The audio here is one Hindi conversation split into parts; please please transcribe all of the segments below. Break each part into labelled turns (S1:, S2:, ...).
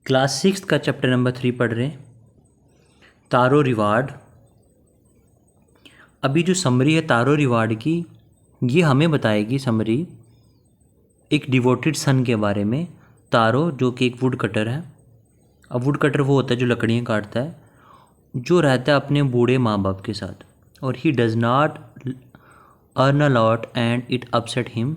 S1: क्लास सिक्स का चैप्टर नंबर 3 पढ़ रहे हैं, तारो रिवार्ड। अभी जो समरी है तारो रिवार्ड की, ये हमें बताएगी समरी एक डिवोटेड सन के बारे में। तारो जो कि एक वुड कटर है। अब वुड कटर वो होता है जो लकड़ियाँ काटता है, जो रहता है अपने बूढ़े माँ बाप के साथ, और he does not earn a lot and it upset him.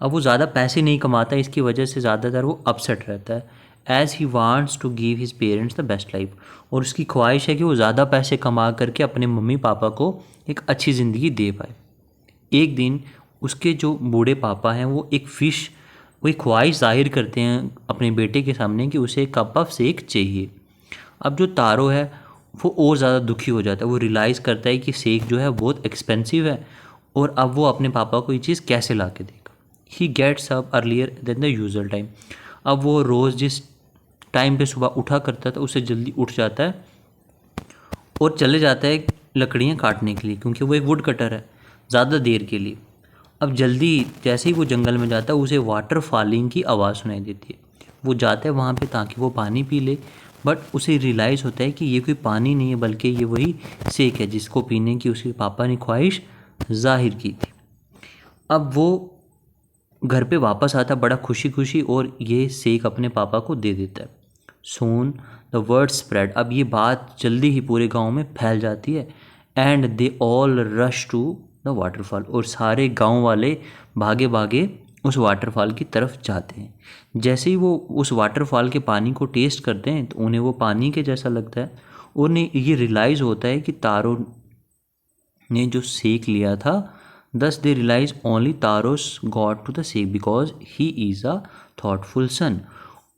S1: अब वो ज़्यादा पैसे नहीं कमाता, इसकी वजह से ज़्यादातर वो अपसेट रहता है। As he wants to give his parents the best life, और उसकी ख्वाहिश है कि वो ज़्यादा पैसे कमा करके अपने मम्मी पापा को एक अच्छी ज़िंदगी दे पाए। एक दिन उसके जो बूढ़े पापा हैं वो एक ख्वाहिश जाहिर करते हैं अपने बेटे के सामने कि उसे एक कप ऑफ शेक चाहिए। अब जो तारो है वो और ज़्यादा दुखी हो जाता है। वो रियलाइज़ करता है कि शेक जो है बहुत एक्सपेंसिव है, और अब वो अपने पापा को ये चीज़ कैसे ला के देगा। He gets up earlier than the usual time. अब वो रोज़ जिस टाइम पे सुबह उठा करता था उससे जल्दी उठ जाता है और चले जाता है लकड़ियाँ काटने के लिए, क्योंकि वो एक वुड कटर है, ज़्यादा देर के लिए। अब जल्दी जैसे ही वो जंगल में जाता है उसे वाटर फॉलिंग की आवाज़ सुनाई देती है। वो जाता है वहाँ पे ताकि वो पानी पी ले, बट उसे रियलाइज़ होता है कि ये कोई पानी नहीं है बल्कि ये वही शेक है जिसको पीने की उसके पापा ने ख्वाहिश जाहिर की थी। अब वो घर पे वापस आता बड़ा खुशी खुशी और ये शेक अपने पापा को दे देता है। Soon the word spread. अब ये बात जल्दी ही पूरे गांव में फैल जाती है। And they all rush to the waterfall, और सारे गांव वाले भागे भागे उस वाटरफॉल की तरफ जाते हैं। जैसे ही वो उस वाटरफॉल के पानी को टेस्ट करते हैं तो उन्हें वो पानी के जैसा लगता है। उन्हें ये रियलाइज़ होता है कि तारो ने जो शेक लिया था, thus they realize only Taros got to the shake because he is a thoughtful son।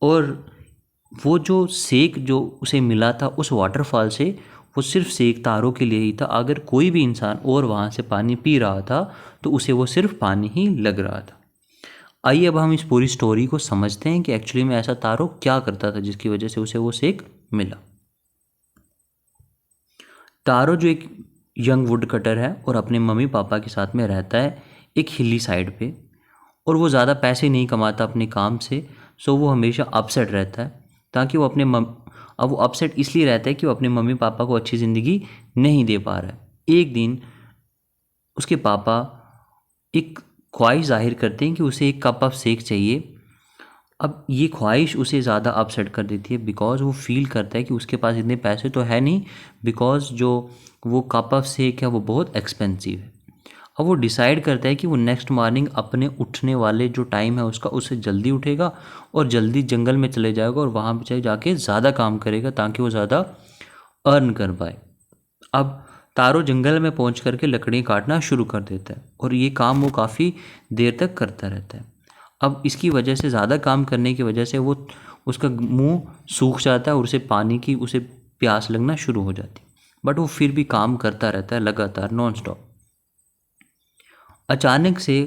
S1: और वो जो शेक जो उसे मिला था उस वाटरफॉल से, वो सिर्फ शेक तारो के लिए ही था। अगर कोई भी इंसान और वहाँ से पानी पी रहा था तो उसे वो सिर्फ पानी ही लग रहा था। आइए अब हम इस पूरी स्टोरी को समझते हैं कि एक्चुअली में ऐसा तारो क्या करता था जिसकी वजह से उसे वो शेक मिला। तारो जो एक यंग वुड कटर है और अपने मम्मी पापा के साथ में रहता है एक हिली साइड पे, और वो ज़्यादा पैसे नहीं कमाता अपने काम से, सो वो हमेशा अपसेट रहता है ताकि वो अब वो अपसेट इसलिए रहता है कि वो अपने मम्मी पापा को अच्छी ज़िंदगी नहीं दे पा रहा है। एक दिन उसके पापा एक ख्वाहिश जाहिर करते हैं कि उसे एक कप ऑफ शेक चाहिए। अब ये ख्वाहिश उसे ज़्यादा अपसेट कर देती है बिकॉज़ वो फील करता है कि उसके पास इतने पैसे तो है नहीं, बिकॉज़ जो वो कप ऑफ शेक है वो बहुत एक्सपेंसिव है। अब वो डिसाइड करता है कि वो नेक्स्ट मॉर्निंग अपने उठने वाले जो टाइम है उसका उससे जल्दी उठेगा और जल्दी जंगल में चले जाएगा और वहाँ पे जाके ज़्यादा काम करेगा ताकि वो ज़्यादा अर्न कर पाए। अब तारो जंगल में पहुँच करके लकड़ी काटना शुरू कर देता है और ये काम वो काफ़ी देर तक करता रहता है। अब इसकी वजह से ज़्यादा काम करने की वजह से वो उसका मुंह सूख जाता है और उसे प्यास लगना शुरू हो जाती है, बट वो फिर भी काम करता रहता है लगातार नॉन स्टॉप। अचानक से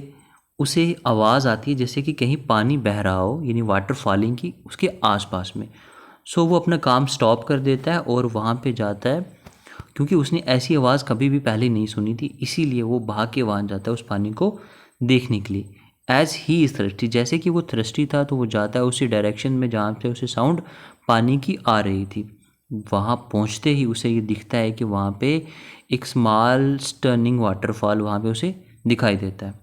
S1: उसे आवाज़ आती है जैसे कि कहीं पानी बह रहा हो, यानी वाटर फॉलिंग की उसके आसपास में। सो वो अपना काम स्टॉप कर देता है और वहाँ पे जाता है, क्योंकि उसने ऐसी आवाज़ कभी भी पहले नहीं सुनी थी, इसीलिए वो भाग के वहाँ जाता है उस पानी को देखने के लिए। एज़ ही इज़ थ्रस्टी, जैसे कि वो थ्रस्टी था तो वो जाता है उसी डायरेक्शन में जहाँ से उसे साउंड पानी की आ रही थी। वहाँ पहुँचते ही उसे ये दिखता है कि वहाँ पे एक स्मॉल स्टर्निंग वाटरफॉल वहाँ पे उसे दिखाई देता है।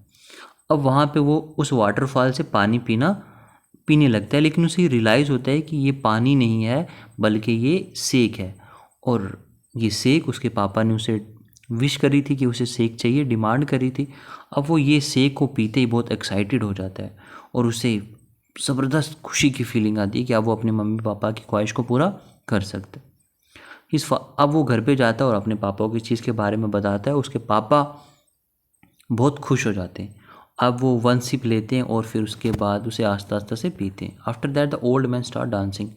S1: अब वहाँ पे वो उस वाटरफॉल से पानी पीने लगता है, लेकिन उसे रियलाइज़ होता है कि ये पानी नहीं है बल्कि ये शेक है, और ये शेक उसके पापा ने उसे विश करी थी कि उसे शेक चाहिए, डिमांड करी थी। अब वो ये शेक को पीते ही बहुत एक्साइटेड हो जाता है और उसे ज़बरदस्त खुशी की फीलिंग आती है कि अब वो अपने मम्मी पापा की ख्वाहिश को पूरा कर सकते। अब वो घर पे जाता है और अपने पापा को इस चीज़ के बारे में बताता है। उसके पापा बहुत खुश हो जाते हैं। अब वो वन सिप लेते हैं और फिर उसके बाद उसे आस्ता आस्ता से पीते हैं। After that the old man start dancing,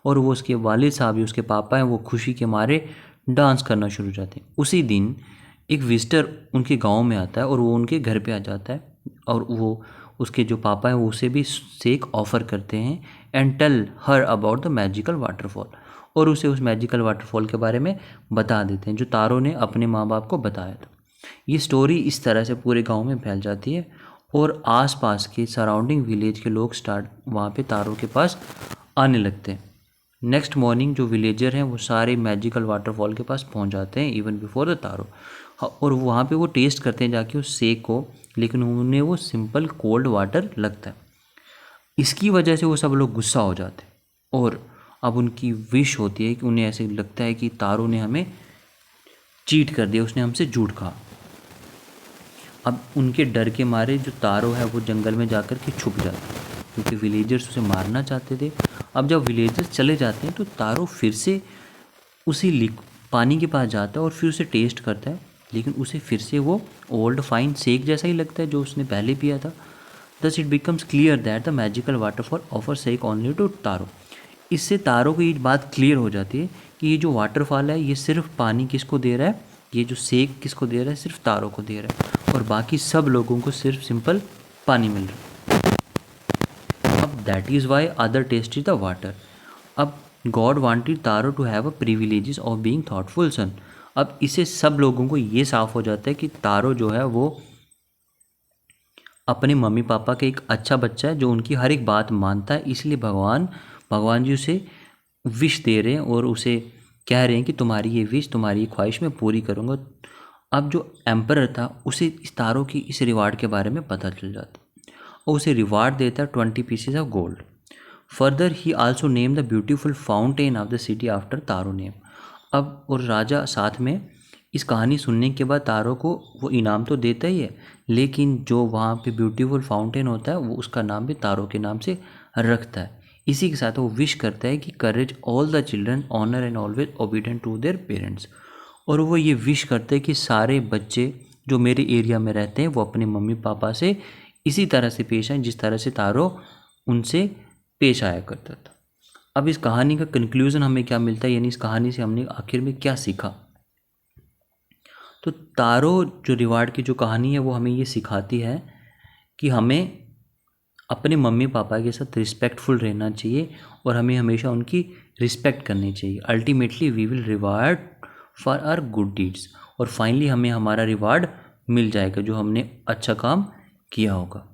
S1: और वो उसके वालिद साहब ही उसके पापा हैं, वो खुशी के मारे डांस करना शुरू हो जाते हैं। उसी दिन एक विजिटर उनके गांव में आता है और वो उनके घर पे आ जाता है, और वो उसके जो पापा हैं वो उसे भी शेक ऑफ़र करते हैं and tell her about the magical waterfall, और उसे उस मैजिकल वाटरफॉल के बारे में बता देते हैं जो तारो ने अपने माँ बाप को बताया था। ये स्टोरी इस तरह से पूरे गांव में फैल जाती है और आसपास के सराउंडिंग विलेज के लोग वहाँ पे तारो के पास आने लगते हैं। नेक्स्ट मॉर्निंग जो विलेजर हैं वो सारे मैजिकल वाटरफॉल के पास पहुंच जाते हैं इवन बिफोर द तारो। और वहाँ पे वो टेस्ट करते हैं जाके उस सेक को, लेकिन उन्हें वो सिंपल कोल्ड वाटर लगता है। इसकी वजह से वो सब लोग गुस्सा हो जाते हैं और अब उनकी विश होती है कि उन्हें ऐसे लगता है कि तारो ने हमें चीट कर दिया, उसने हमसे झूठ कहा। अब उनके डर के मारे जो तारो है वो जंगल में जाकर के छुप जाता है क्योंकि विलेजर्स उसे मारना चाहते थे। अब जब विलेजर्स चले जाते हैं तो तारो फिर से उसी पानी के पास जाता है और फिर उसे टेस्ट करता है, लेकिन उसे फिर से वो ओल्ड फाइन सेक जैसा ही लगता है जो उसने पहले पिया था। Thus it becomes clear that the magical waterfall offer sake only to Taro. इससे तारो को ये बात क्लियर हो जाती है कि ये जो वाटरफॉल है ये सिर्फ पानी किसको दे रहा है, ये जो सेक किसको दे रहा है, सिर्फ तारो को दे रहा है और बाकी सब लोगों को सिर्फ सिंपल पानी मिल रहा है। अब that is why other test is the water. अब God wanted Taro to have a privileges of being thoughtful son. अब इससे सब लोगों को ये साफ हो जाता है कि तारो जो है वो अपने मम्मी पापा का एक अच्छा बच्चा है जो उनकी हर एक बात मानता है, इसलिए भगवान जी उसे विश दे रहे हैं और उसे कह रहे हैं कि तुम्हारी ये विश, तुम्हारी ये ख्वाहिश मैं पूरी करूँगा। अब जो एम्परर था उसे इस तारों की इस रिवार्ड के बारे में पता चल जाता और उसे रिवार्ड देता है 20 pieces of gold. Further he also name the beautiful fountain of the city after taro name. अब और राजा साथ में इस कहानी सुनने के बाद तारो को वो इनाम तो देता ही है, लेकिन जो वहाँ पे ब्यूटीफुल फाउंटेन होता है वो उसका नाम भी तारो के नाम से रखता है। इसी के साथ वो विश करता है कि courage all the children honour and always obedient to their parents. और वो ये विश करते हैं कि सारे बच्चे जो मेरे एरिया में रहते हैं वो अपने मम्मी पापा से इसी तरह से पेश आए जिस तरह से तारो उनसे पेश आया करता था। अब इस कहानी का कंक्लूज़न हमें क्या मिलता है, यानी इस कहानी से हमने आखिर में क्या सीखा। तो तारो जो रिवार्ड की जो कहानी है वो हमें ये सिखाती है कि हमें अपने मम्मी पापा के साथ रिस्पेक्टफुल रहना चाहिए और हमें हमेशा उनकी रिस्पेक्ट करनी चाहिए। Ultimately we will reward for our good deeds और फाइनली हमें हमारा रिवार्ड मिल जाएगा जो हमने अच्छा काम किया होगा।